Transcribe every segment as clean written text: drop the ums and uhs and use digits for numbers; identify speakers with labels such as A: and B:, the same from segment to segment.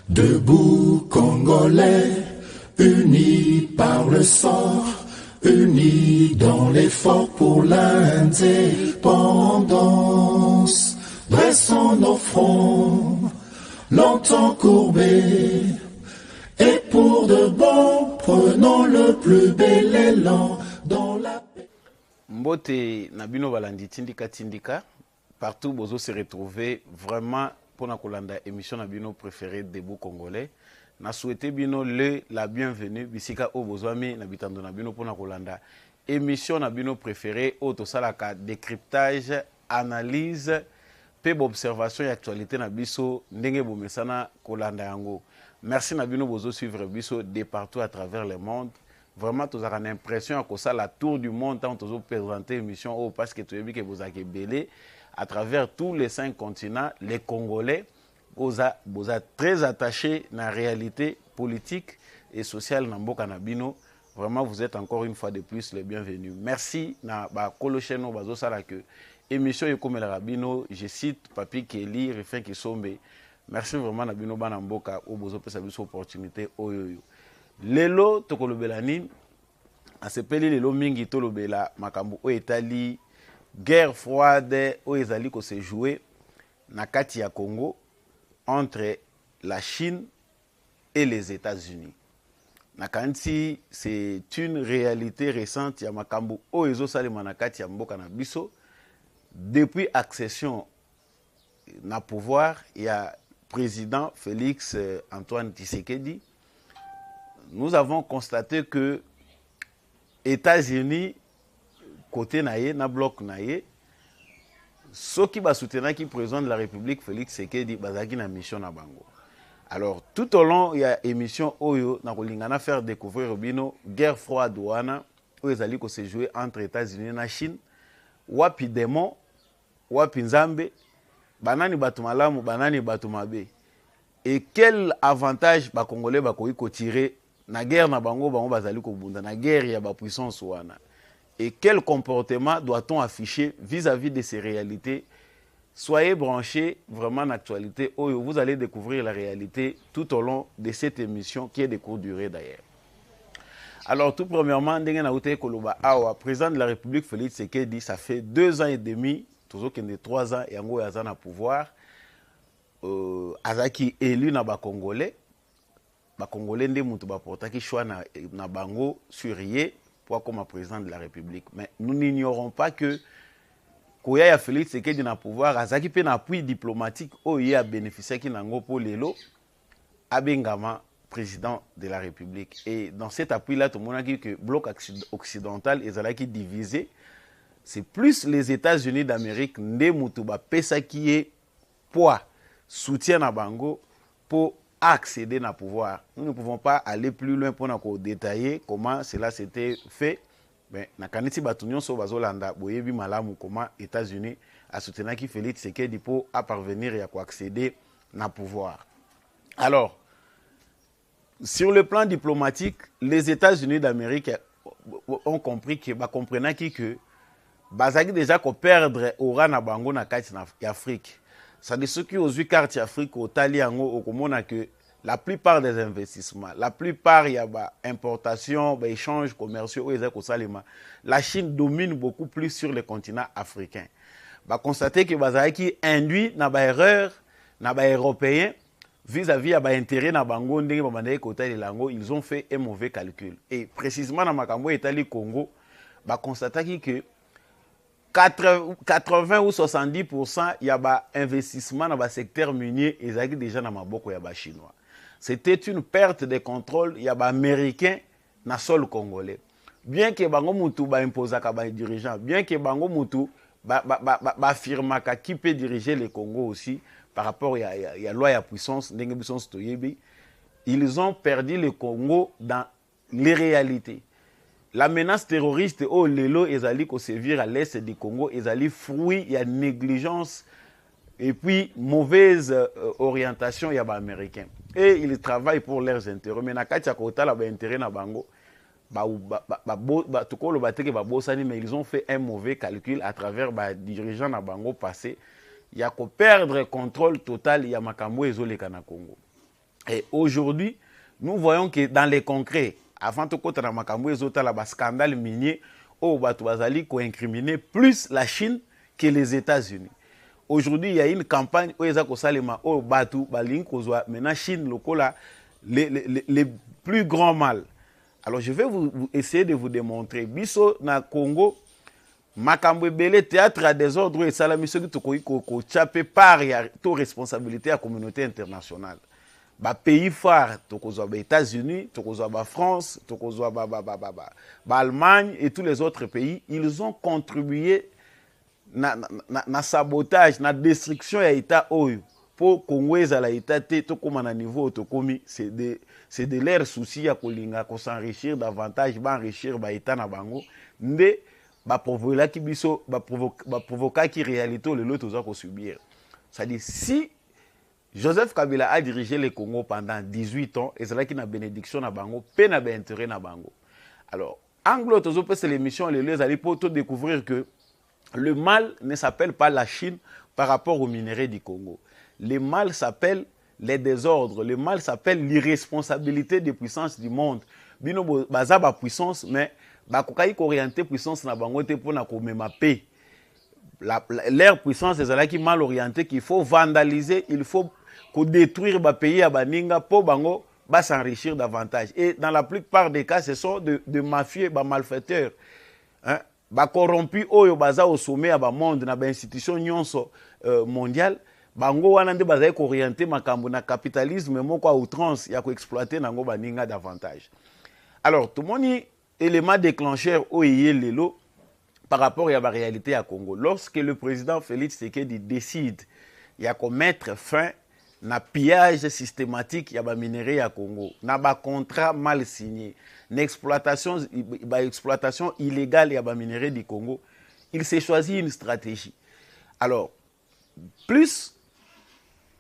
A: Debout Congolais, unis par le sort, unis dans l'effort pour l'indépendance. Dressons nos fronts, longtemps courbés, et pour de bon, prenons le plus bel élan dans la paix.
B: Mbote Nabino Balandi Tindika Tindika, partout bozo se retrouver vraiment pour la kolanda émission Nabino préférée Debout Congolais. Na souhaité bino la bienvenue bisika o bozwami na bitando Nabino pour la kolanda émission Nabino préférée auto salaka décryptage, analyse, pe observation et actualité na biso ndenge bomesana kolanda yango. Merci Nabino bozo suivre biso de partout à travers le monde. Vraiment, tu as l'impression que ça la tour du monde tant tu as présenté l'émission parce que tu as vu que vous avez belé à travers tous les 5 continents, les Congolais, vous êtes très attachés à la réalité politique et sociale dans Mboka Nabino. Vraiment, vous êtes encore une fois de plus les bienvenus. Merci na ba kolocheno bazo sala que émission comme la Rabino, je cite Papi Kelly, Refin Kisombe. Merci vraiment Nabino bana Mboka au bozo pesa biso opportunité oyoyo. Lelo tokolobelani asepeli lelo mingi tolobela makambo o etali guerre froide o ezali ko se jouer na kati ya Congo entre la Chine et les États-Unis. Nakanti c'est une réalité récente ya makambo o ezo salema na kati ya mboka na biso depuis accession na pouvoir ya président Félix Antoine Tshisekedi. Nous avons constaté que États-Unis, côté naïe, na bloc naïe, ceux qui va soutenir qui président de la République, Félix Tshisekedi, bazaki na mission na bango. Alors, tout au long, il y a émission Oyo, na kolingana faire découvrir Bino, guerre froide wana, où ils allaient se jouer entre États-Unis et la Chine, wapi démon, wapi nzambe, banani batumalamu, banani batumabe. Et quel avantage ba Congolais ba koyi ko tirer na guerre na bango bango bazali ko bunda na guerre ya ba puissance wana. Et quel comportement doit-on afficher vis-à-vis de ces réalités? Soyez branchés vraiment en actualité. Vous allez découvrir la réalité tout au long de cette émission qui est de courte durée d'ailleurs. Alors tout premièrement, ndenge na ute koloba awa président de la République Félix Tshisekedi, ça fait 2 ans et demi, toujours qu'il y a 3 ans yango yaza na pouvoir. Azaki élu na ba Congolais nde mutu ba portaki choix na bango sur yé pour comme président de la République. Mais nous n'ignorons pas que koya ya Félix Tshisekedi na pouvoir azaki pe na appui diplomatique oye a bénéficié ki nango po lelo abengama président de la République. Et dans cet appui là tout le monde a dit que bloc occidental ezalaki divisé. C'est plus les États-Unis d'Amérique nde mutu ba pesa ki est poids soutien à Bango pour accéder à pouvoir. Nous ne pouvons pas aller plus loin pour nous détailler comment cela s'était fait. Mais na kaniti batunyon so bazolanda boyebi malamu comment États-Unis a soutenu qui Félix Tshisekedi pour parvenir à accéder à pouvoir. Alors, sur le plan diplomatique, les États-Unis d'Amérique ont compris que comprenant que bazaki déjà ko perdre aura na bango na kati na Afrique. Ça de ceux qui ont vu carte Afrique au Taliango au Komona que la plupart des investissements, la plupart il y a importation, échanges commerciaux la Chine domine beaucoup plus sur le continent africain. Bah constater que bazaki induit na ba erreur na ba européen vis-à-vis à ba intérêt na bango ndenge ba côté lango, ils ont fait un mauvais calcul. Et précisément dans makambo Italie Congo, bah constater que 80 ou 70% il y a un investissement dans le secteur minier et ça déjà dans maboko ya ba chinois. C'était une perte de contrôle il y a ba américain na sol congolais. Bien que bango mutu ba imposaka ba dirigeant, bien que bango mutu ba firmaka qui peut diriger le Congo aussi par rapport à loi ya puissance ndenge puissance toyebi, ils ont perdu le Congo dans les réalités. La menace terroriste au lelo ezali ko sévir à l'est du Congo ezali fruit il y a négligence et puis mauvaise orientation il y a ba américain et ils travaillent pour leurs intérêts mais na kati ya kota la ba intérêt na bango tukolo bateke ba bosani mais ils ont fait un mauvais calcul à travers ba dirigeants na bango passé il y a ko perdre contrôle total il y a makambo ezoleka na Congo. Et aujourd'hui, nous voyons que dans les concrets, avant de côté dans Makambo, ils ont un scandale minier où Batouazali a incriminé plus la Chine que les États-Unis. Aujourd'hui, il y a une campagne où ils ont salima au Batou, Baling, maintenant Chine, les plus grands mal. Alors je vais essayer de vous démontrer. Biso na Congo, Makambo Belé, théâtre à désordre et salami ceux qui ont chapé par ya toute responsabilité à la communauté internationale. Ba pays phare, tokozwa ba États-Unis, tokozwa ba France, tokozwa ba Allemagne et tous les autres pays, ils ont contribué na sabotage, na destruction ya État oyo. Pour Congo ezala État te tokoma na niveau tokomi, c'est de leur souci ya kolinga ko s'enrichir davantage, ba enrichir ba État na bango. Nde ba provoquer ki biso, ba provoquer ki réalité le lot toza ko subir. C'est-à-dire si Joseph Kabila a dirigé le Congo pendant 18 ans et c'est là qu'il a bénédiction na bango, pe na ben intérêt na bango. Alors, Anglo Tozo c'est l'émission les allez pour découvrir que le mal ne s'appelle pas la Chine par rapport aux minerais du Congo. Le mal s'appelle les désordres, le mal s'appelle l'irresponsabilité des puissances du monde. Bino baza ba puissance mais ba kokai orienter puissance na bango te pour na ko mema paix. Leur puissance est là qui mal orientée qu'il faut vandaliser, il faut détruire le pays à Baninga pour bango va s'enrichir davantage. Et dans la plupart des cas, ce sont de mafieux, de malfaiteurs, hein, corrompus oyo baza au sommet à monde na ba institution nyonso mondiale. Bango wana nde baza ko orienter makambo na capitalisme moko à outrance ya ko exploiter nango Baninga davantage. Alors tout le monde élément déclencheur oyo lelo par rapport à la réalité à Congo. Lorsque le président Félix Tshisekedi décide de mettre fin à pillage systématique de minerais à Congo, à contrat mal signé, exploitation illégale de minerais du Congo, il s'est choisi une stratégie. Alors, plus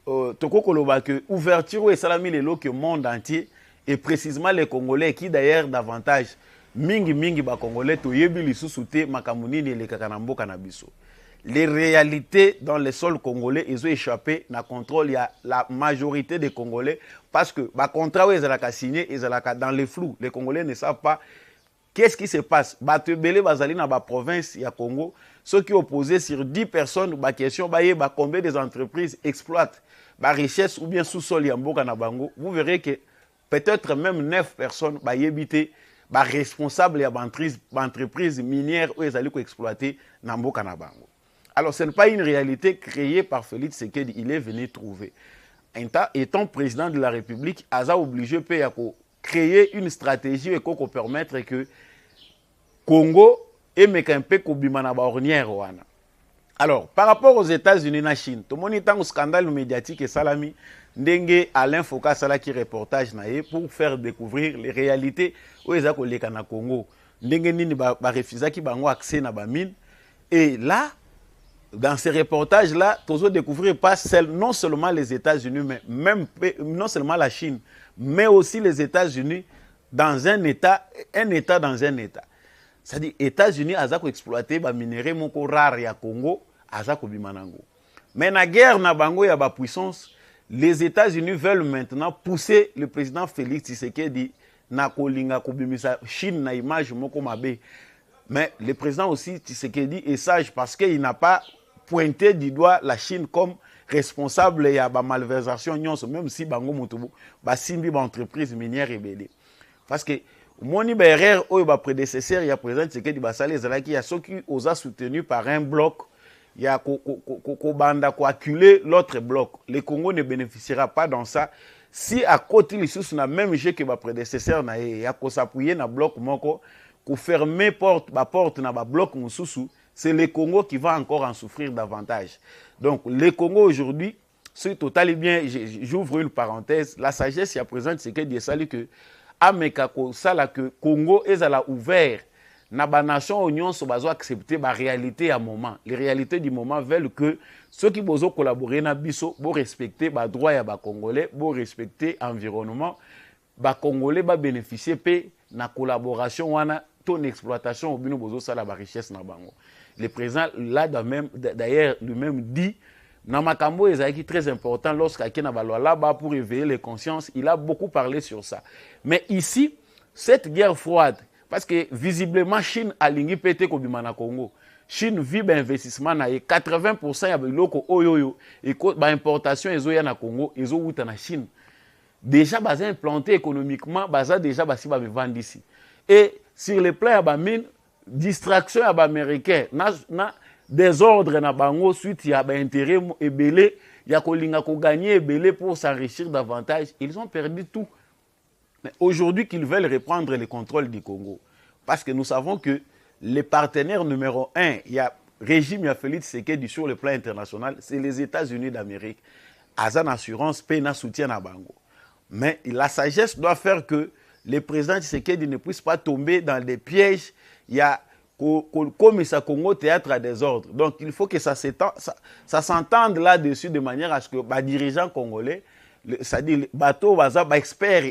B: que ouverture et salami le monde entier, et précisément les Congolais qui d'ailleurs davantage mingi ba Congolais to yebi lisusu te makamuni ni le kakanambo kanabiso. Les réalités dans les sols congolais ils ont échappé na contrôle il y a la majorité des Congolais parce que ba contrat où ils ont signé ils ont dans les flous les Congolais ne savent pas qu'est-ce qui se passe. Ba tebele bazali na ba province ya Congo ceux qui opposés sur 10 personnes ba question ba combien des entreprises exploitent ba richesse ou bien sous-sol ya mboka na bango vous verrez que peut-être même 9 personnes ba yebité responsable de l'entreprise minière où ils allaient exploiter Namboka Nabango. Alors ce n'est pas une réalité créée par Félix Tshisekedi, il est venu trouver. Étant président de la République, il a obligé de créer une stratégie pour permettre que Congo et Mekempe Kobimana Baornière. Alors, par rapport aux États-Unis et la Chine, tout le monde est un scandale médiatique et salami. Ndenge Alain Foucault sala qui reportage naé pour faire découvrir les réalités où ils ont les Kana Congo. Ndenge nini ba refusa ki bango accès na ba mine et là dans ces reportages là tous découvrir pas non seulement les États-Unis mais même non seulement la Chine mais aussi les États-Unis dans un état dans un état. C'est-à-dire États-Unis azako exploiter ba minerais moko rare ya Congo azako bimanango. Mais na guerre na bango ya ba puissance les États-Unis veulent maintenant pousser le président Félix Tshisekedi na kolinga kobimisa Chine na image moko mabe. Mais le président aussi Tshisekedi est sage parce qu'il n'a pas pointé du doigt la Chine comme responsable de la malversation même si bango mutubu ba simbi ba entreprise minière rebelle. Parce que moni ba erreur oyo ba prédécesseur ya président Tshisekedi ba salé zalaki ya soki oza soutenu par un bloc. Il y a banda acculer l'autre bloc. Le Congo ne bénéficiera pas dans ça. Si à côté les sous na même jeu que ma prédécesseur na y a s'appuyer na bloc moko, ko fermer porte na ba bloc mususu, c'est le Congo qui va encore en souffrir davantage. Donc le Congo aujourd'hui, c'est totalement bien, j'ouvre une parenthèse, la sagesse ya présente c'est que dit ça que ameka ko sala que Congo est à la ouvert. Na ba nation union so bazo accepter ba réalité à moment. Les réalités du moment veulent que ceux qui bozo collaborer na biso bo respecter ba droit ya ba congolais, bo respecter environnement, ba congolais ba bénéficier pe na collaboration wana ton exploitation bino bozo sala ba richesse na bango. Le président là d'ailleurs lui-même dit Namakambo est très important lorsqu'il a là-bas pour éveiller les consciences. Il a beaucoup parlé sur ça. Mais ici, cette guerre froide, parce que visiblement, Chine a lingi pété Kobimana Congo. Chine vit l'investissement, 80% ya biloko oyoyo et ba importation ezoya na Congo, ezo wuta na Chine. Déjà basé implanté économiquement, basé déjà basi ba vendre ici. Et sur le plan ya ba mine, distraction ya ba américain, na désordre na bango suite ya ba intérêt ebelé, ya kolinga ko gagner ebelé pour s'enrichir davantage, ils ont perdu tout. Mais aujourd'hui qu'ils veulent reprendre le contrôle du Congo, parce que nous savons que les partenaires numéro 1, il y a régime, il y a Félix Tshisekedi sur le plan international, c'est les États-Unis d'Amérique. Azan Assurance paye un soutien à Bango. Mais la sagesse doit faire que le président Tshisekedi ne puisse pas tomber dans des pièges. Il y a comme ça Congo théâtre à désordre. Donc il faut que ça s'entende là-dessus de manière à ce que les dirigeants congolais, c'est-à-dire les bateaux, les experts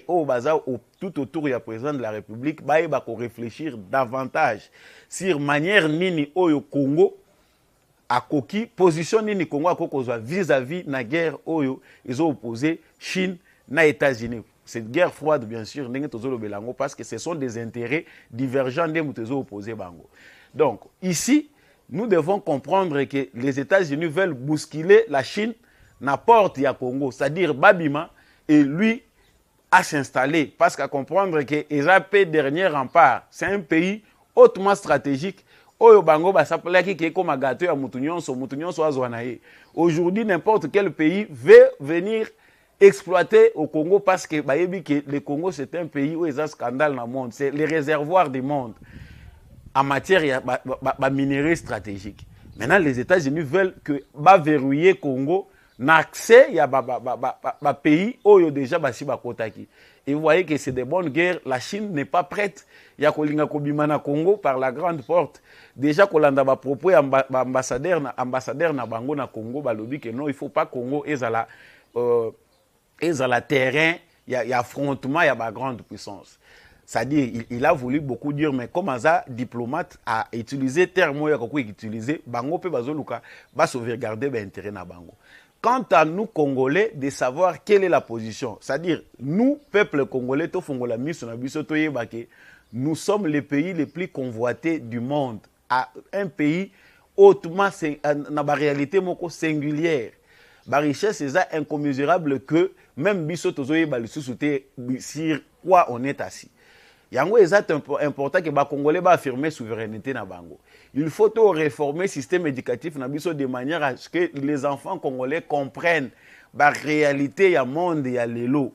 B: tout autour du président de la République, ils vont réfléchir davantage sur la manière nini au Congo a koki position nini Congo a kokozwa vis-à-vis de la guerre oyo ils ont opposé Chine na États-Unis. Cette guerre froide bien sûr parce que ce sont des intérêts divergents des mutezo opposés bango. Donc ici nous devons comprendre que les États-Unis veulent bousculer la Chine na porte ya Congo, c'est-à-dire Babima et lui à s'installer parce qu'à comprendre que Ezapé dernier rempart, c'est un pays hautement stratégique. Oyo bango ba sapelaki ke comme gâteau ya mutunyon so azwanaye. Aujourd'hui n'importe quel pays veut venir exploiter au Congo parce que bayebi que le Congo c'est un pays où il y a un scandale dans le monde, c'est les réservoirs du monde en matière de minerais stratégiques. Maintenant les États-Unis veulent que verrouiller Congo n'accès ya pays oyo déjà basi bakotaki. Et vous voyez que c'est des bonnes guerres. La Chine n'est pas prête. Il y a kolinga kobimana Congo par la grande porte. Déjà kolanda ba propos ambassadeur na bango na Congo balobi que non, il faut pas Congo ezala terrain, il y a affrontement, il y a ba grande puissance. C'est-à-dire il a voulu beaucoup dire mais comme ça diplomate a utilisé terme ya ko utiliser bango pe bazoluka ba sauvegarder ba intérêt na bango. Quant à nous, Congolais, de savoir quelle est la position. C'est-à-dire, nous, peuple congolais, nous sommes les pays les plus convoités du monde. Un pays hautement, dans la réalité, singulière. La richesse est incommensurable que même biso tozoye balisusuté sur quoi on est assis. Yango est important que les Congolais affirmer la souveraineté na bango. Il faut réformer le système éducatif na biso de manière à ce que les enfants congolais comprennent la réalité du monde et l'élo.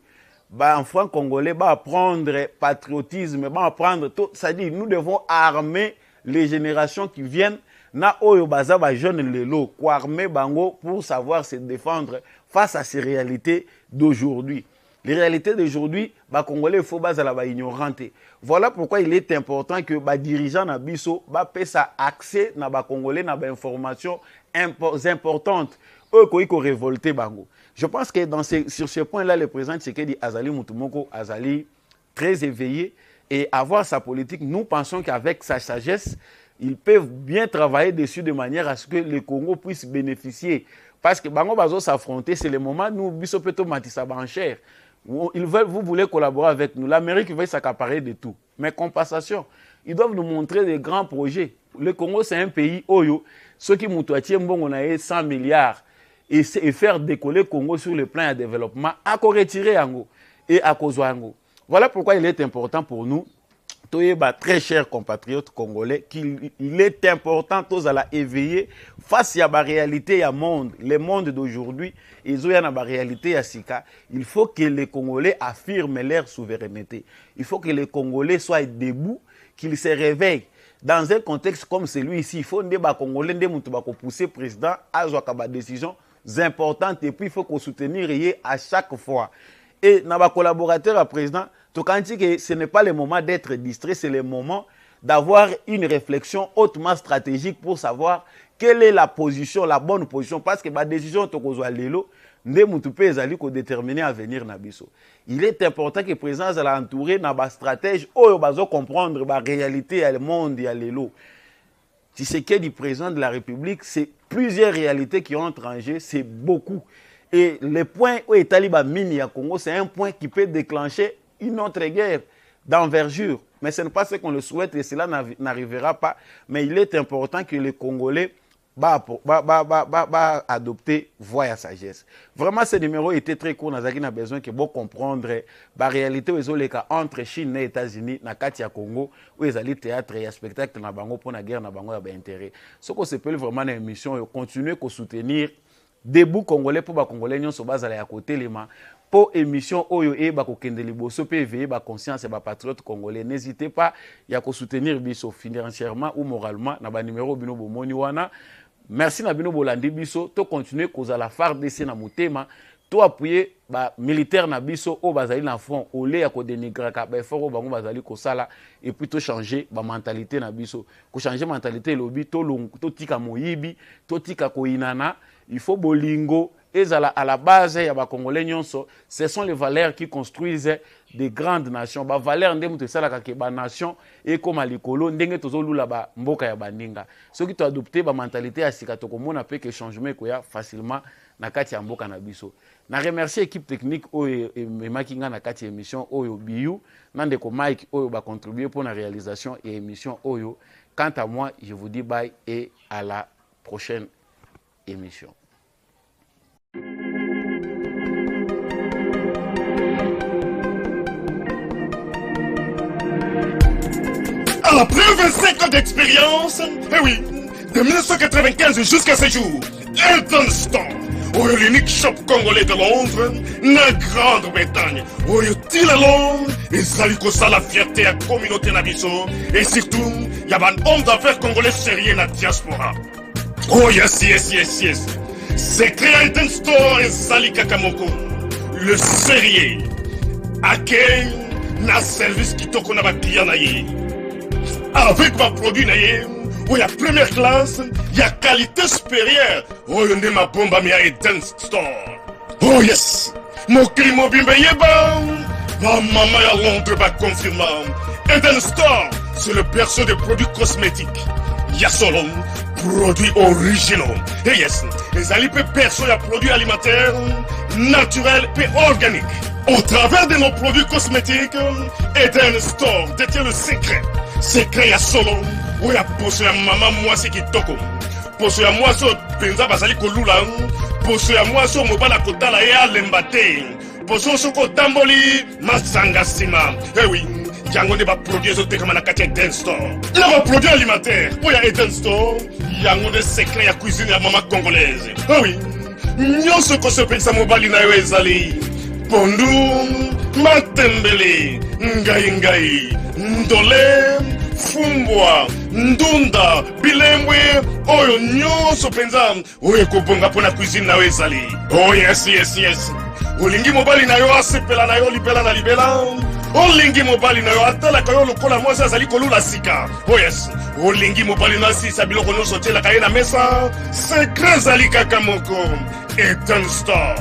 B: Les enfants congolais vont apprendre patriotisme, vont apprendre tout. C'est-à-dire nous devons armer les générations qui viennent na oyo baza ba jeune l'élo, pour armer bango pour savoir se défendre face à ces réalités d'aujourd'hui. Les réalités d'aujourd'hui, les Congolais, il faut pas ignoranter. Voilà pourquoi il est important que les dirigeants Nabiso puissent accès à les Congolais à des informations importantes. Eux, qui ont révolté Bango. Je pense que sur ce point-là, le président Tshisekedi Azali Mutumoko Azali très éveillé et avoir sa politique, nous pensons qu'avec sa sagesse, ils peuvent bien travailler dessus de manière à ce que le Congo puisse bénéficier. Parce que Bango Bazo s'affronter, c'est le moment où nous, Biso Peto Matissa Bancher. Vous voulez collaborer avec nous. L'Amérique veut s'accaparer de tout. Mais compensation, ils doivent nous montrer des grands projets. Le Congo, c'est un pays oyo. Ceux qui moutouatient, on a 100 milliards. Et faire décoller le Congo sur le plan de développement, à retirer Ango et à Kozwango. Voilà pourquoi il est important pour nous, très chers compatriotes congolais, qu'il est important tous à la éveiller face à la réalité du monde, le monde d'aujourd'hui, ils ont la réalité à Sika. Il faut que les Congolais affirment leur souveraineté. Il faut que les Congolais soient debout, qu'ils se réveillent. Dans un contexte comme celui-ci, il faut que les Congolais pousser le président à avoir des décisions importantes et puis il faut qu'on soutenir à chaque fois. Et dans les collaborateurs à président, ce n'est pas le moment d'être distrait, c'est le moment d'avoir une réflexion hautement stratégique pour savoir quelle est la position, la bonne position. Parce que la décision est déterminer à venir Nabiso. Il est important que le président soit entouré de stratège où il va comprendre la réalité, le monde et l'élo. Tshisekedi, président de la République, c'est plusieurs réalités qui entrent en jeu, c'est beaucoup. Et le point où est Taliban mini à Congo, c'est un point qui peut déclencher une autre guerre d'envergure. Mais ce n'est pas ce qu'on le souhaite et cela n'arrivera pas. Mais il est important que les Congolais adopter voie à sagesse. Vraiment, ce numéro était très court. Nous avons besoin que vous comprendre la réalité entre Chine et les États-Unis, dans le Congo, où ils allaient théâtre et spectacle pour la guerre, intérêt. Ce qu'on s'appelle vraiment une émission, continuer à soutenir debout Congolais pour les Congolais, nous sommes à côté les mains. Pour émission oyo e ba kokende liboso pe éveiller ba conscience et ba patriote congolais, n'hésitez pas ya ko soutenir biso financièrement ou moralement na ba numéro bino bomoni wana. Merci na bino bolandi biso to continuer koza la FARDC na motema to appuyer ba militaire na biso o bazali na front au lieu ya ko dénigrer ka ba effort o bango bazali ko sala et puis to changer ba mentalité na biso ko changer mentalité lobi to tika moyibi to tika ko inana, il faut bolingo. Et à la base, il y a des Congolais, ce sont les valeurs qui construisent des grandes nations. Les valeurs de la nation et comme à l'écolo, ndenge tozolu la ba mboka ya bandinga. Ceux qui ont adopté la mentalité à Sikatoko, on a pu que changement facilement na kati ya mboka na biso. Na remercier l'équipe technique et makinga na kati émission Oyo Biyu, nande ko Mike Oyo ba contribuer pour la réalisation et émission Oyo. Quant à moi, je vous dis bye et à la prochaine émission.
C: Après 25 ans d'expérience, eh oui, de 1995 jusqu'à ce jour, Elton Store, l'unique shop congolais de Londres, la Grande-Bretagne, Tilalong, et Saliko ça la fierté à la communauté Nabiso, et surtout, il y a un homme d'affaires congolais sérieux dans la diaspora. Oh yes, yes, yes, yes. C'est créé Elton Store et Salika Kamoko, le sérieux, accueil, na service qui t'a qu'on a client naïe. Avec ma produit naïe, où il y a première classe, il y a qualité supérieure. Oh, il y a ma bombe à Eden Store. Oh yes, mon crime bimbe yeba. Ma maman à Londres va confirmer. Eden Store, c'est le berceau des produits cosmétiques. Il y a solo produits originaux. Et yes, les alipes berceau il y a produits alimentaires, naturels et organiques. Au travers de nos produits cosmétiques, Eden Store détient le secret. Secret ya solo, où ya poso ya maman moi c'est qui toko. Poso ya moi so penza basali kolula, poso ya moi so mobala kotala ya lembate. Poso so ko tamboli masanga sima. Eh oui, yango ne ba produit zo te kamana kati Eden Store. Na ba produit alimentaire, où ya Eden Store, yango de secret ya cuisine ya maman congolaise. Eh oui, nyonso ko so penza mobali na yo ezali. Pondu, matembele, ngai, ndole, fumbwa, ndunda, bilembwe, oyo nyonso penza, oyo kobonga pona cuisine na ezali. Oh yes, yes, yes. Olingi mobali na yo asepela na yo libela na libela. Olingi mobali na yo atala kayo lokola mwasi azali kolula sika. Oh yes. Olingi mobali na si sabilo kono sotela kaye na mesa. Secret zali kaka moko. Eden Store.